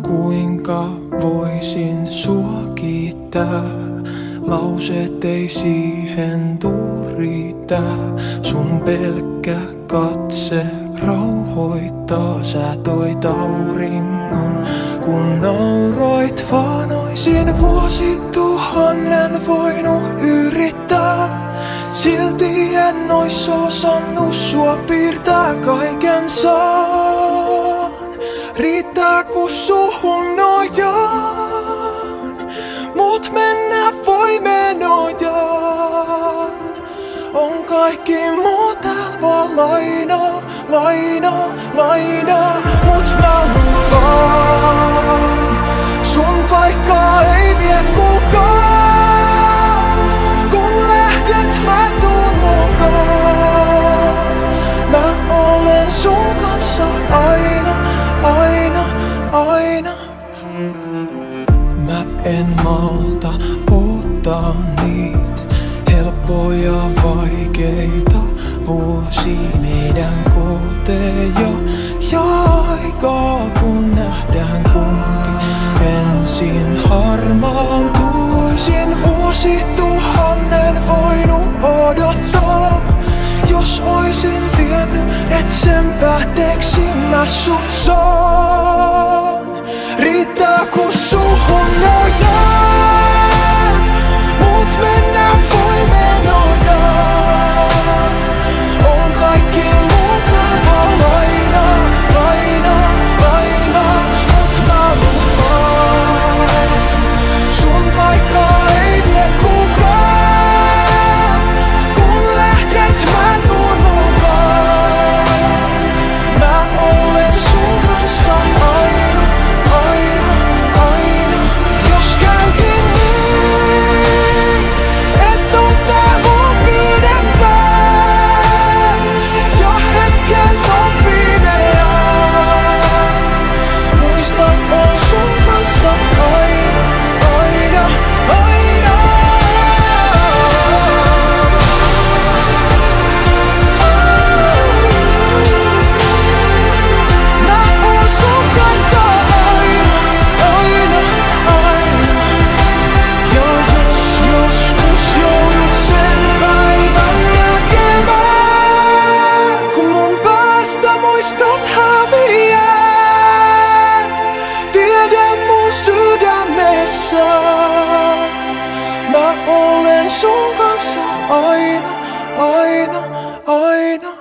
Kuinka voisin sua kiittää? Lauseet ei siihen tuu riittää. Sun pelkkä katse rauhoittaa. Sä toit auringon, kun nauroit. Vaan oisin vuosituhannen voinut yrittää. Silti en ois osannut sua piirtää. Kaiken saan, riittää kun suhun nojaan. Mut mennä voi menojaan. On kaikki muu tääl vaan lainaa, lainaa, lainaa. Mut mä lupaan, sun paikkaa ei vie kukaan. Kun lähdet mä tuun mukaan. Mä olen sun kanssa aina, aina, aina. Mä en malta ottaa niitä helppoja vaikeita vuosia meidän koteja. Ja aikaa kun nähdään kumpi ensin harmaantuisin. Vuosituhannen voinut odottaa. Jos oisin tiennyt, et sen päätteeksi mä sut saan. Riittää kun suhun nojaan. Mut mennä voi menojaan. On kaikki muuta vaan lainaa, lainaa, lainaa. Mut mä lupaan, sun paikkaa ei vie kukaan. Kun lähdet mä tuun mukaan. Mä olen sun kanssa aina, aina, aina. Jos käykin niin, et ota mun pidempään. Ja hetken on pimeää. Muista on sun kanssa aina, aina, aina. Mä oon sun kanssa aina, aina, aina. Ja jos joskus joudut sen päivän näkemään, kun mun päästä muistot häviää, tiedän mun sydämessä, mä olen sun kanssa aina, aina, aina.